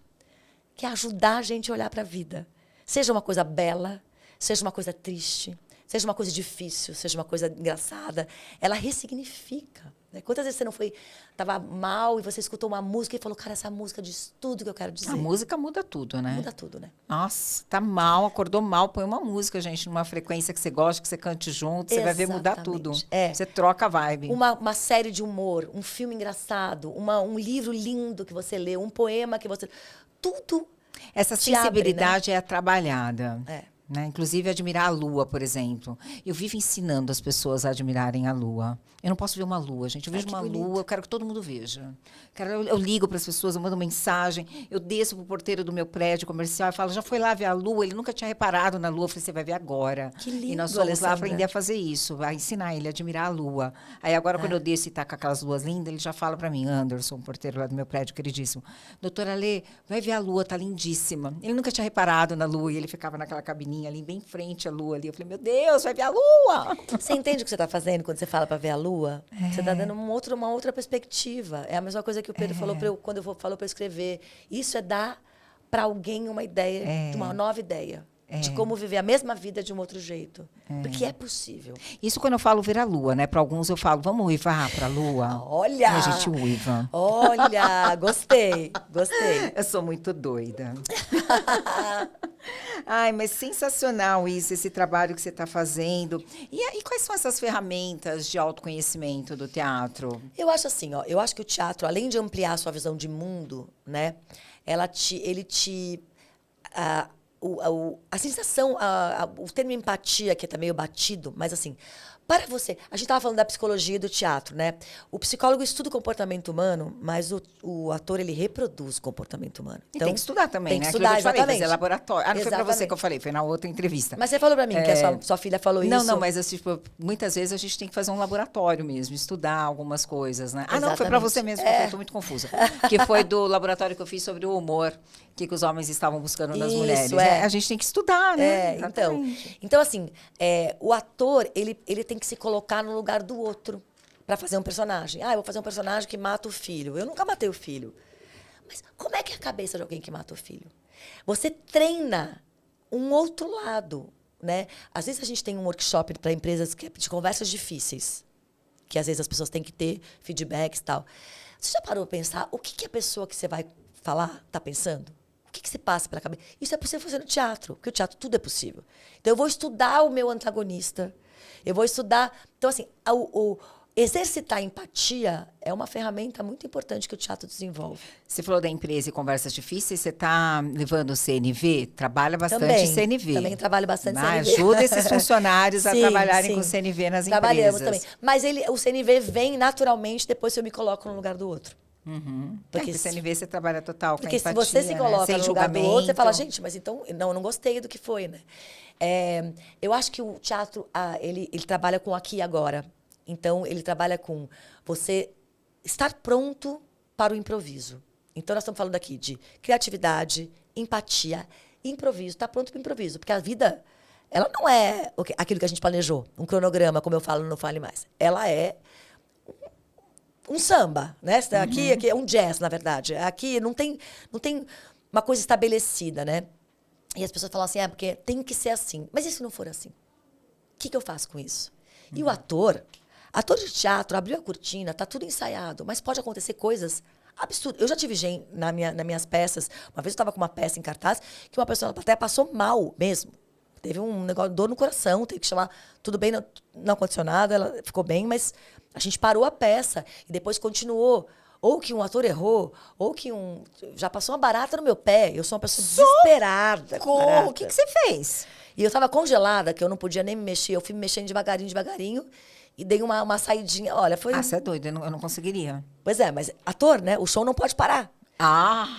que é ajudar a gente a olhar para a vida. Seja uma coisa bela, seja uma coisa triste, seja uma coisa difícil, seja uma coisa engraçada. Ela ressignifica. Né? Quantas vezes você estava mal e você escutou uma música e falou, cara, essa música diz tudo que eu quero dizer. A música muda tudo, né? Muda tudo, né? Nossa, tá mal, acordou mal, põe uma música, gente, numa frequência que você gosta, que você cante junto, você vai ver mudar tudo. Você troca a vibe. Uma série de humor, um filme engraçado, um livro lindo que você lê, um poema que você... Tudo essa sensibilidade abre, né? É trabalhada. Né? Inclusive, admirar a lua, por exemplo. Eu vivo ensinando as pessoas a admirarem a lua. Eu não posso ver uma lua, gente. Eu vejo uma lua, eu quero que todo mundo veja. Eu ligo para as pessoas, eu mando mensagem, eu desço para o porteiro do meu prédio comercial e falo, já foi lá ver a lua? Ele nunca tinha reparado na lua. Eu falei, você vai ver agora. Que lindo, e nós fomos lá aprender a fazer isso, a ensinar ele a admirar a lua. Aí agora, quando eu desço e tá com aquelas luas lindas, ele já fala para mim, Anderson, o porteiro lá do meu prédio, queridíssimo, doutora Lê, vai ver a lua, tá lindíssima. Ele nunca tinha reparado na lua e ele ficava naquela cabininha ali, bem em frente à lua ali. Eu falei, meu Deus, vai ver a lua! Você entende o que você está fazendo quando você fala para ver a lua? Você está dando uma outra perspectiva. É a mesma coisa que o Pedro falou quando falou para eu escrever. Isso é dar para alguém uma ideia, de uma nova ideia. De como viver a mesma vida de um outro jeito. Porque é possível. Isso quando eu falo ver a lua, né? Para alguns eu falo, vamos uivar para a lua? Olha! E a gente uiva. Olha, gostei. Eu sou muito doida. Ai, mas sensacional isso, esse trabalho que você está fazendo. E quais são essas ferramentas de autoconhecimento do teatro? Eu acho assim, eu acho que o teatro, além de ampliar a sua visão de mundo, né? A sensação, o termo empatia, que tá meio batido, mas assim, para você... A gente estava falando da psicologia do teatro, né? O psicólogo estuda o comportamento humano, mas o ator, ele reproduz o comportamento humano. Então, tem que estudar também, tem né? que estudar, Aquilo que eu te falei, exatamente. Fazer laboratório. Não foi para você que eu falei, foi na outra entrevista. Mas você falou para mim que a sua filha falou isso. Não, mas assim, tipo, muitas vezes a gente tem que fazer um laboratório mesmo, estudar algumas coisas, né? Exatamente. Não, foi para você mesmo, porque eu estou muito confusa. Que foi do laboratório que eu fiz sobre o humor, que os homens estavam buscando nas mulheres. A gente tem que estudar, né? Então assim, o ator, ele tem que se colocar no lugar do outro para fazer um personagem. Eu vou fazer um personagem que mata o filho. Eu nunca matei o filho. Mas como é que é a cabeça de alguém que mata o filho? Você treina um outro lado, né? Às vezes a gente tem um workshop para empresas de conversas difíceis, que às vezes as pessoas têm que ter feedbacks e tal. Você já parou para pensar o que a pessoa que você vai falar está pensando? O que se passa pela cabeça? Isso é possível fazer no teatro, porque o teatro tudo é possível. Então, eu vou estudar o meu antagonista, eu vou estudar... Então, assim, exercitar a empatia é uma ferramenta muito importante que o teatro desenvolve. Você falou da empresa e conversas difíceis, você está levando o CNV? Trabalha bastante Também, CNV. também trabalho bastante CNV. Ajuda esses funcionários a Sim, trabalharem sim. com CNV nas Trabalhamos empresas. também. Mas o CNV vem naturalmente depois que eu me coloco no lugar do outro. Porque o CNV você trabalha total com Porque empatia, se você se coloca Sem no lugar do julgamento. outro, você fala, gente, mas então, não, eu não gostei do que foi, né? Eu acho que o teatro, ele trabalha com aqui e agora. Então, ele trabalha com você estar pronto para o improviso. Então, nós estamos falando aqui de criatividade, empatia, improviso. Estar pronto para o improviso. Porque a vida, ela não é aquilo que a gente planejou. Um cronograma, como eu falo no Não Fale Mais. Ela é um samba, né? Aqui é um jazz, na verdade. Aqui não tem uma coisa estabelecida, né? E as pessoas falam assim, porque tem que ser assim. Mas e se não for assim? O que eu faço com isso? E o ator de teatro, abriu a cortina, tá tudo ensaiado, mas pode acontecer coisas absurdas. Eu já tive gente nas minhas peças, uma vez eu estava com uma peça em cartaz, que uma pessoa na plateia passou mal mesmo. Teve um negócio de dor no coração, teve que chamar, tudo bem, não aconteceu nada, ela ficou bem, mas a gente parou a peça e depois continuou. Ou que um ator errou, ou que já passou uma barata no meu pé. Eu sou uma pessoa desesperada. O que você fez? E eu tava congelada, que eu não podia nem me mexer. Eu fui me mexendo devagarinho, e dei uma saidinha. Olha, foi... você é doida, eu não conseguiria. Pois é, mas ator, né? O show não pode parar.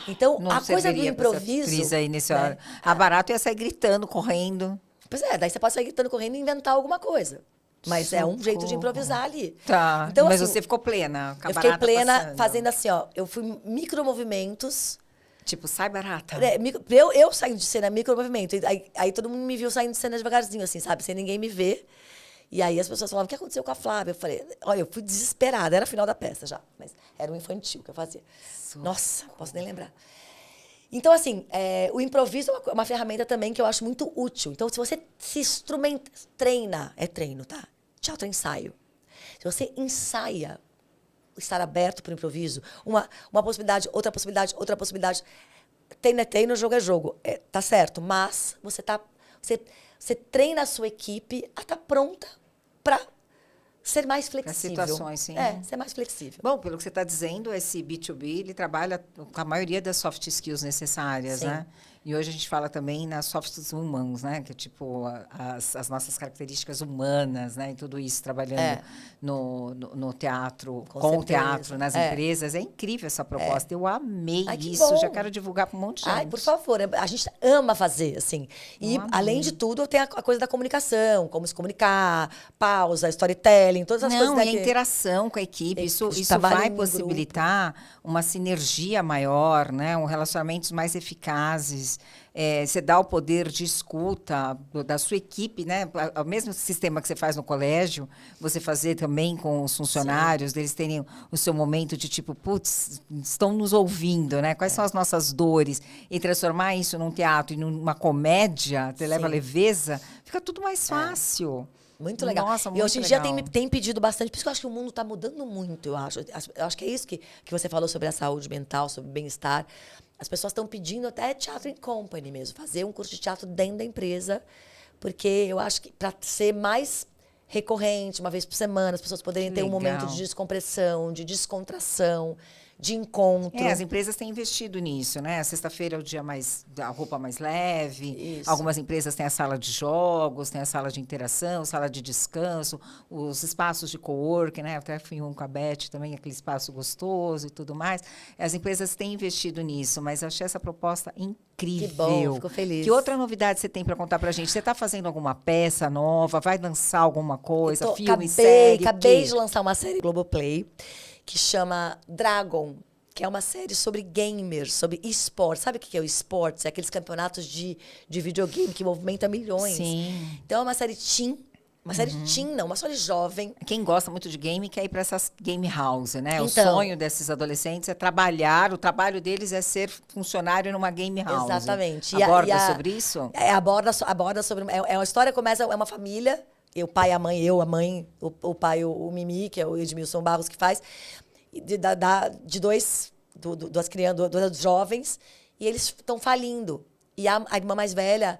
Então, não a coisa do serviria pra essa improviso... atriz aí nesse né? hora. A barata ia sair gritando, correndo. Pois é, daí você pode sair gritando, correndo e inventar alguma coisa. Mas é um jeito de improvisar ali. Tá, então, mas assim, você ficou plena, com a eu fiquei barata plena passando. fazendo assim, ó. Eu fui micromovimentos. Tipo, sai barata. Eu saindo de cena, micromovimento. Aí todo mundo me viu saindo de cena devagarzinho, assim, sabe? Sem ninguém me ver. E aí as pessoas falavam, o que aconteceu com a Flávia? Eu falei, olha, eu fui desesperada. Era a final da peça já. Mas era um infantil que eu fazia. Nossa, posso nem lembrar. Então, assim, o improviso é uma ferramenta também que eu acho muito útil. Então, se você se treina, é treino, tá? Teatro é ensaio. Se você ensaia estar aberto para o improviso, uma possibilidade, outra possibilidade, outra possibilidade. Treino é treino, jogo é jogo. Tá certo, mas você treina a sua equipe a estar pronta para ser mais flexível. Para situações, sim. Ser mais flexível. Bom, pelo que você está dizendo, esse B2B, ele trabalha com a maioria das soft skills necessárias, Sim. né? E hoje a gente fala também nas soft skills né? Que é tipo as nossas características humanas, né? E tudo isso trabalhando no teatro, com o teatro, nas empresas. É incrível essa proposta. Eu amei isso. Bom. Já quero divulgar para um monte de gente. Ai, por favor. A gente ama fazer, assim. E, além de tudo, tem a coisa da comunicação. Como se comunicar, pausa, storytelling, todas as coisas. Não, e a interação com a equipe. Isso vai possibilitar uma sinergia maior, né? Relacionamentos mais eficazes. Você dá o poder de escuta da sua equipe, né? O mesmo sistema que você faz no colégio, você fazer também com os funcionários, deles terem o seu momento de tipo, putz, estão nos ouvindo, né? Quais são as nossas dores? E transformar isso num teatro e numa comédia, você leva leveza, fica tudo mais fácil. Muito legal. Nossa, muito e hoje em legal. dia tem pedido bastante, por isso que eu acho que o mundo está mudando muito, eu acho. Eu acho que é isso que você falou sobre a saúde mental, sobre o bem-estar. As pessoas estão pedindo até teatro em company mesmo, fazer um curso de teatro dentro da empresa, porque eu acho que para ser mais recorrente, uma vez por semana, as pessoas poderem ter um momento de descompressão, de descontração, de encontro. As empresas têm investido nisso, né? Sexta-feira é o dia a roupa mais leve. Isso. Algumas empresas têm a sala de jogos, têm a sala de interação, sala de descanso, os espaços de coworking, né? Até fui com a Beth também, aquele espaço gostoso e tudo mais. As empresas têm investido nisso, mas eu achei essa proposta incrível. Que bom, fico feliz. Que outra novidade você tem para contar pra gente? Você está fazendo alguma peça nova? Vai lançar alguma coisa? Filme, série? Acabei de lançar uma série Globoplay que chama Dragon, que é uma série sobre gamers, sobre esportes. Sabe o que é o esportes? É aqueles campeonatos de videogame que movimentam milhões. Sim. Então é uma série teen. Uma série teen, não, uma série jovem. Quem gosta muito de game quer ir para essas game house, né? Então, o sonho desses adolescentes é trabalhar, o trabalho deles é ser funcionário numa game house. Exatamente. Aborda sobre isso? Aborda sobre... uma história começa, é uma família, o pai, a mãe, o pai, o Mimi, que é o Edmilson Barros que faz, de duas crianças, dois jovens, e eles estão falindo. E a irmã mais velha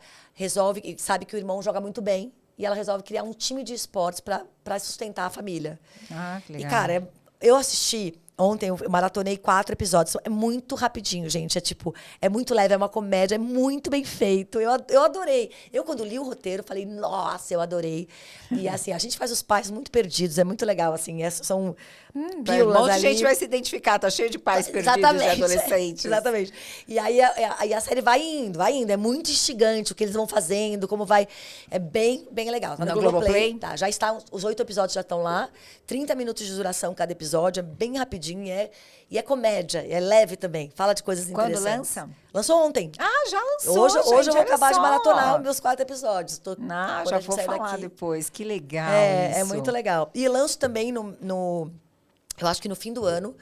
sabe que o irmão joga muito bem, e ela resolve criar um time de esportes para sustentar a família. Ah, que legal. E, cara, eu assisti... Ontem eu maratonei 4 episódios. É muito rapidinho, gente. É muito leve, é uma comédia, é muito bem feito. Eu adorei. Eu, quando li o roteiro, falei, nossa, eu adorei. E assim, a gente faz os pais muito perdidos, é muito legal, assim. São pílulas um monte de ali. gente vai se identificar, tá cheio de pais perdidos Exatamente, e adolescentes. Exatamente. E aí a série vai indo. É muito instigante o que eles vão fazendo, como vai. É bem, bem legal. Tá No no Globoplay? Tá, já está, os 8 episódios já estão lá. 30 minutos de duração cada episódio, é bem rapidinho. E é comédia, é leve também. Fala de coisas Quando interessantes. lança? Lançou ontem. Ah, já lançou, Hoje eu gente, vou olha acabar de só. maratonar os meus 4 episódios. Quando Já a gente vou sair falar daqui. depois. Que legal É isso. muito legal. E lanço também eu acho que no fim do ano,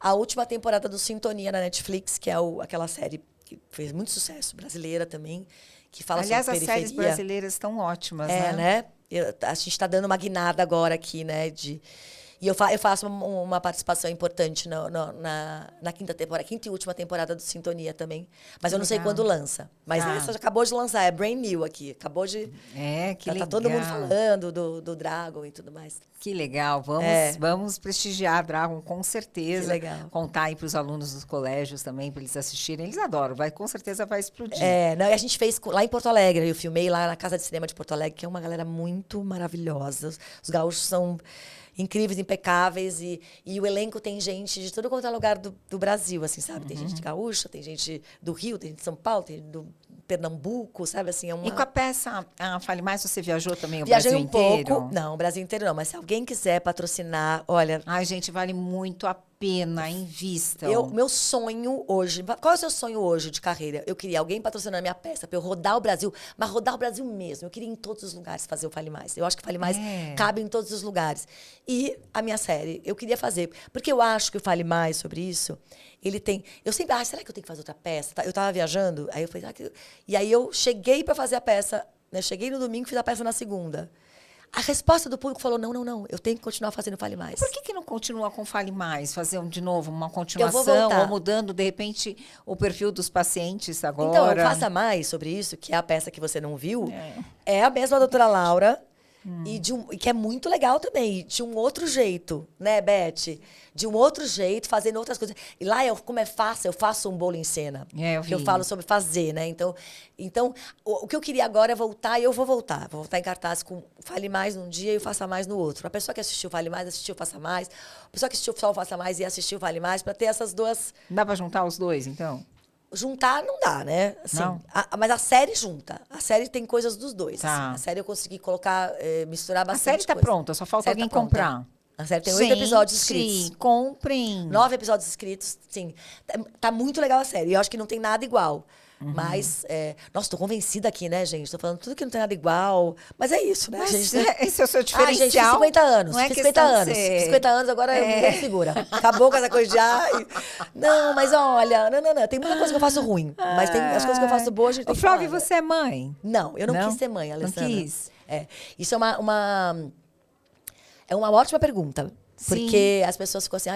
a última temporada do Sintonia na Netflix, que é aquela série que fez muito sucesso, brasileira também, que fala Aliás, sobre as periferia. séries brasileiras estão ótimas, né? A gente está dando uma guinada agora aqui, né? E eu faço uma participação importante na quinta temporada, quinta e última temporada do Sintonia também. Mas eu não sei quando lança. Mas essa já acabou de lançar, é brand new aqui. Acabou de... Que já legal. tá todo mundo falando do Dragon e tudo mais. Que legal. Vamos prestigiar Dragon, com certeza. Que legal. Contar aí para os alunos dos colégios também, para eles assistirem. Eles adoram, com certeza vai explodir. Não, e a gente fez lá em Porto Alegre. Eu filmei lá na Casa de Cinema de Porto Alegre, que é uma galera muito maravilhosa. Os gaúchos são incríveis, impecáveis. E o elenco tem gente de todo quanto é lugar do Brasil, assim, sabe? Tem gente de gaúcha, tem gente do Rio, tem gente de São Paulo, tem gente do Pernambuco, sabe? Assim, E com a peça Fale Mais, você viajou também o Viajei Brasil um inteiro? pouco. Não, o Brasil inteiro não. Mas se alguém quiser patrocinar, olha... Ai, gente, vale muito a pena, invista. Meu sonho hoje... Qual é o seu sonho hoje de carreira? Eu queria alguém patrocinando a minha peça para eu rodar o Brasil, mas rodar o Brasil mesmo. Eu queria ir em todos os lugares fazer o Fale Mais. Eu acho que o Fale Mais cabe em todos os lugares. E a minha série, eu queria fazer. Porque eu acho que o Fale Mais sobre isso... Ele tem... Eu sempre... será que eu tenho que fazer outra peça? Eu tava viajando, aí eu falei... E aí eu cheguei para fazer a peça, né? Cheguei no domingo e fiz a peça na segunda. A resposta do público falou, não, eu tenho que continuar fazendo Fale Mais. Por que não continua com Fale Mais? Fazer de novo uma Eu vou continuação voltar. ou mudando, de repente, o perfil dos pacientes agora? Então, eu Faça Mais sobre isso, que é a peça que você não viu. É a mesma doutora Laura. E que é muito legal também, de um outro jeito, né, Beth? De um outro jeito, fazendo outras coisas. E lá, como é fácil, eu faço um bolo em cena. Eu que eu vi. falo sobre fazer, né? Então o que eu queria agora é voltar, e eu vou voltar. Vou voltar em cartaz com Fale Mais num dia e o Faça Mais no outro. A pessoa que assistiu Fale Mais, assistiu Faça Mais. A pessoa que assistiu só o Faça Mais e assistiu Fale Mais, para ter essas duas... Dá para juntar os dois, então? Juntar não dá, né? Assim, Não? mas a série junta. A série tem coisas dos dois. Tá. Assim. A série eu consegui colocar, misturar A bastante série está coisa. pronta, só falta A série alguém tá pronta. comprar. A série tem 8 episódios escritos. Sim, comprem. 9 episódios escritos, sim. Tá muito legal a série. E eu acho que não tem nada igual. Mas, nossa, tô convencida aqui, né, gente? Tô falando tudo que não tem nada igual. Mas é isso, né, Mas gente? esse é o seu diferencial. Gente, fiz 50 anos. Não é fiz questão 50 de anos. ser- Fiz 50 anos, agora ninguém me segura. Acabou com essa coisa de... Ai. Não, mas olha... Não. Tem muita coisa que eu faço ruim. Mas tem as coisas que eu faço boas, a gente tem Ô, que Flávia, falar, né? você é mãe? Não, eu não Não? quis ser mãe, Alessandra. Não quis? Isso é é uma ótima pergunta. Porque as pessoas ficam assim,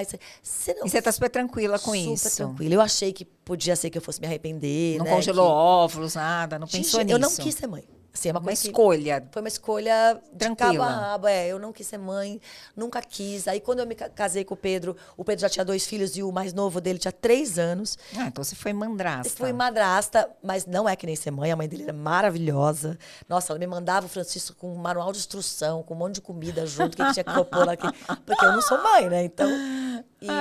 você não... E você está super tranquila com isso? Super tranquila. Eu achei que podia ser que eu fosse me arrepender, Não né? congelou óvulos, nada, não pensou Gente, nisso? eu não quis ser mãe. Assim, é uma Uma coisa que- escolha. Foi uma escolha de Tranquila. cabo a rabo. Eu não quis ser mãe, nunca quis. Aí, quando eu me casei com o Pedro já tinha 2 filhos e o mais novo dele tinha 3 anos. Então você foi mandrasta. Fui madrasta, mas não é que nem ser mãe. A mãe dele era maravilhosa. Nossa, ela me mandava o Francisco com um manual de instrução, com um monte de comida junto, que tinha que pôr aqui. Porque eu não sou mãe, né? Então...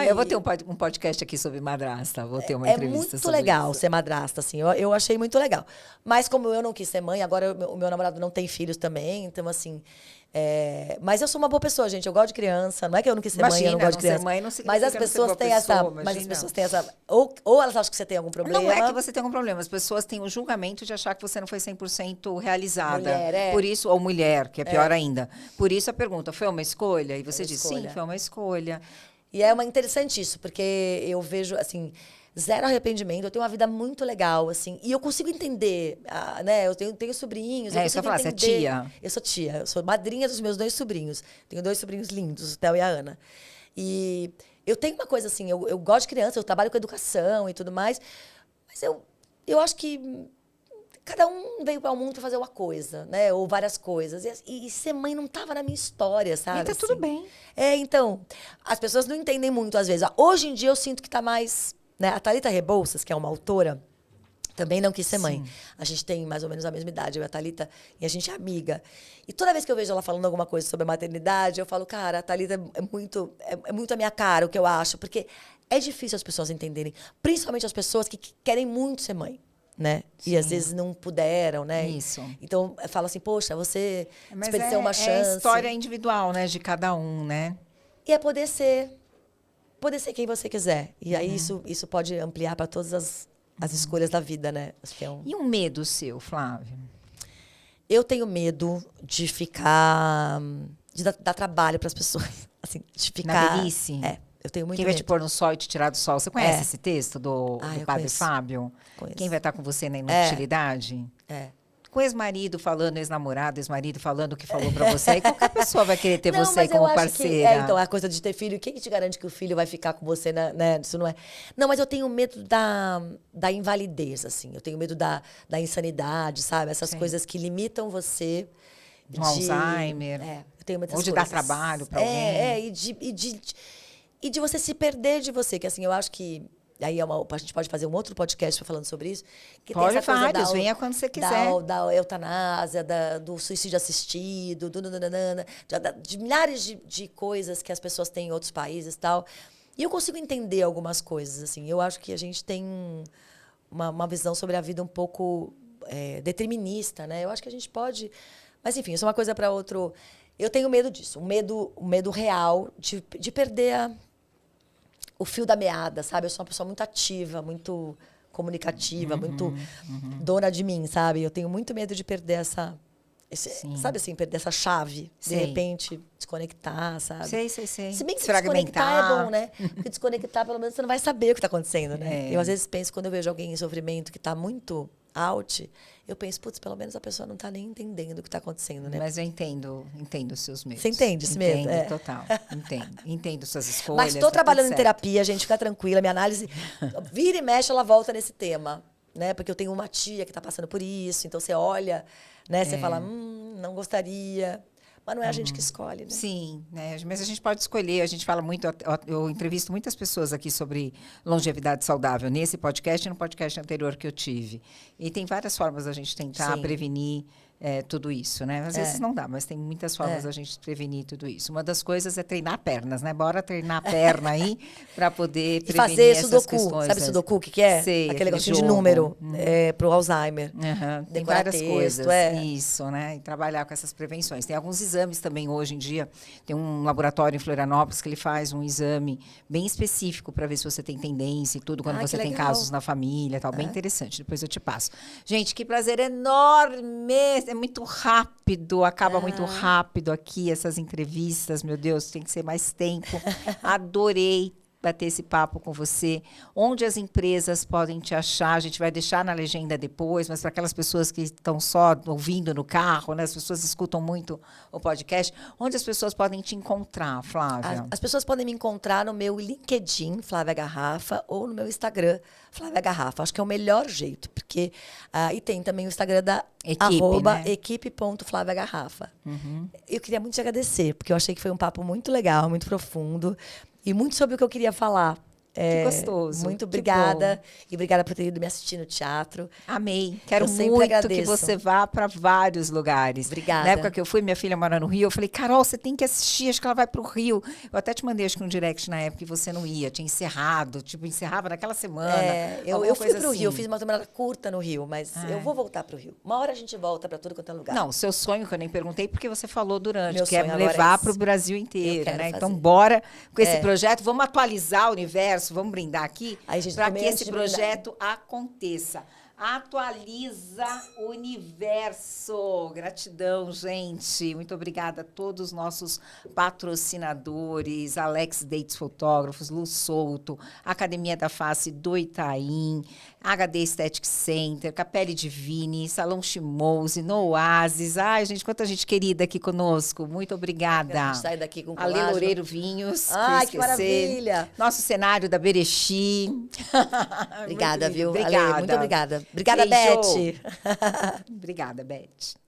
Eu vou ter um podcast aqui sobre madrasta. Vou ter uma É entrevista muito sobre legal isso. ser madrasta, assim. Eu achei muito legal. Mas como eu não quis ser mãe, agora o meu namorado não tem filhos também, então assim... Mas eu sou uma boa pessoa, gente. Eu gosto de criança. Não é que eu não quis ser mãe, eu não gosto de ser criança. mãe não Mas significa as não ser pessoas boa têm pessoa, essa... Mas as imagina. pessoas têm essa... Ou elas acham que você tem algum problema... Não é que você tem algum problema. As pessoas têm o julgamento de achar que você não foi 100% realizada. Mulher, Por isso, ou mulher, que é pior ainda. Por isso a pergunta, foi uma escolha? E você diz, sim, escolha. foi uma escolha. E é interessante isso, porque eu vejo, assim, zero arrependimento. Eu tenho uma vida muito legal, assim. E eu consigo entender, né? Eu tenho sobrinhos. Eu Isso que eu consigo ia falar, você é entender. tia? Eu sou tia. Eu sou madrinha dos meus 2 sobrinhos. Tenho 2 sobrinhos lindos, o Theo e a Ana. E eu tenho uma coisa assim, eu gosto de criança, eu trabalho com educação e tudo mais. Mas eu acho que cada um veio ao mundo para fazer uma coisa, né? Ou várias coisas. E ser mãe não estava na minha história, sabe? E tá tudo bem. Então, as pessoas não entendem muito às vezes. Hoje em dia eu sinto que tá mais, né? A Thalita Rebouças, que é uma autora, também não quis ser mãe. A gente tem mais ou menos a mesma idade, eu e a Thalita, e a gente é amiga. E toda vez que eu vejo ela falando alguma coisa sobre a maternidade, eu falo, cara, a Thalita é muito a minha cara, o que eu acho. Porque é difícil as pessoas entenderem. Principalmente as pessoas que querem muito ser mãe, né? E às vezes não puderam, né? Isso. Então, fala assim, poxa, você Mas desperdiçou uma chance. É a história individual, né? De cada um, né? E é poder ser quem você quiser. E aí isso pode ampliar para todas as escolhas da vida, né? Acho que E um medo seu, Flávia? Eu tenho medo de ficar... de dar trabalho para as pessoas. Assim, de ficar... Na velhice? Eu tenho muito Quem medo. vai te pôr no sol e te tirar do sol? Você conhece esse texto do eu Padre conheço. Fábio? Conheço. Quem vai estar com você na inutilidade? Com ex-marido falando, ex-namorado, ex-marido falando o que falou pra você. Aí qualquer pessoa vai querer ter você como parceira. Então, a coisa de ter filho, quem te garante que o filho vai ficar com você, né? Isso não é... Não, mas eu tenho medo da invalidez, assim. Eu tenho medo da insanidade, sabe? Essas coisas que limitam você. Um Alzheimer. Eu tenho medo dessas ou de coisas. dar trabalho pra alguém. E de você se perder de você. Que assim, eu acho que... Aí a gente pode fazer um outro podcast falando sobre isso. Que Pode, tem essa coisa vários, venha quando você quiser. Da eutanásia, do suicídio assistido, de milhares de coisas que as pessoas têm em outros países e tal. E eu consigo entender algumas coisas, assim. Eu acho que a gente tem uma visão sobre a vida um pouco determinista, né? Eu acho que a gente pode... Mas, enfim, isso é uma coisa para outro... Eu tenho medo disso. Um medo real de perder o fio da meada, sabe? Eu sou uma pessoa muito ativa, muito comunicativa, muito dona de mim, sabe? Eu tenho muito medo de perder sabe assim, perder essa chave, de repente desconectar, sabe? Sei. Se bem que desconectar é bom, né? Porque desconectar, pelo menos, você não vai saber o que está acontecendo, né? Eu, às vezes, penso, quando eu vejo alguém em sofrimento que está muito out, eu penso, putz, pelo menos a pessoa não está nem entendendo o que está acontecendo, né? Mas eu entendo os seus medos. Você entende esse medo? Entendo, total. Entendo suas escolhas. Mas estou trabalhando em terapia, gente, fica tranquila. Minha análise, vira e mexe, ela volta nesse tema, né? Porque eu tenho uma tia que está passando por isso, então você olha, né? Você fala, não gostaria... Mas não é a gente que escolhe, né? Sim, né? Mas a gente pode escolher. A gente fala muito... Eu entrevisto muitas pessoas aqui sobre longevidade saudável, nesse podcast e no podcast anterior que eu tive. E tem várias formas da gente tentar prevenir tudo isso, né? Às vezes não dá, mas tem muitas formas da gente prevenir tudo isso. Uma das coisas é treinar pernas, né? Bora treinar a perna aí para poder prevenir fazer essas sudoku. questões. Sabe sudoku, o que é? Sei, aquele negocinho de número pro Alzheimer. Tem várias coisas. Isso, né? E trabalhar com essas prevenções. Tem alguns exames também hoje em dia. Tem um laboratório em Florianópolis que ele faz um exame bem específico para ver se você tem tendência e tudo, quando você tem casos na família, tal. Bem interessante. Depois eu te passo. Gente, que prazer enorme! É muito rápido, acaba muito rápido aqui essas entrevistas, meu Deus, tem que ser mais tempo. Adorei bater esse papo com você. Onde as empresas podem te achar? A gente vai deixar na legenda depois, mas para aquelas pessoas que estão só ouvindo no carro, né? As pessoas escutam muito o podcast. Onde as pessoas podem te encontrar, Flávia? As pessoas podem me encontrar no meu LinkedIn, Flávia Garrafa, ou no meu Instagram, Flávia Garrafa. Acho que é o melhor jeito, porque... e tem também o Instagram da @equipe.flaviagarrafa. Eu queria muito te agradecer, porque eu achei que foi um papo muito legal, muito profundo. E muito sobre o que eu queria falar. Que gostoso. Muito obrigada. E obrigada por ter ido me assistir no teatro. Amei. Quero muito que você vá para vários lugares. Obrigada. Na época que eu fui, minha filha mora no Rio, eu falei, Carol, você tem que assistir, acho que ela vai para o Rio. Eu até te mandei, acho que um direct na época, e você não ia, tinha encerrado, tipo, encerrava naquela semana. Eu fui para o Rio, fiz uma temporada curta no Rio, mas eu vou voltar para o Rio. Uma hora a gente volta para tudo quanto é lugar. Não, seu sonho, que eu nem perguntei, porque você falou durante, Meu que é levar para o Brasil inteiro, né? Fazer. Então, bora com esse projeto, vamos atualizar o universo, vamos brindar aqui, para que esse projeto aconteça. Atualiza o universo. Gratidão, gente. Muito obrigada a todos os nossos patrocinadores, Alex Dates Fotógrafos, Lu Souto, Academia da Face do Itaim, HD Aesthetic Center, Capelli Divine, Salão Chimose, Noasis. Ai, gente, quanta gente querida aqui conosco. Muito obrigada. A gente sai daqui com Ale colágeno. Loureiro Vinhos. Ai, que maravilha. Nosso cenário da Berexi. Obrigada, viu? Obrigada. Ale, muito obrigada. Obrigada, Beijo. Beth. Obrigada, Beth.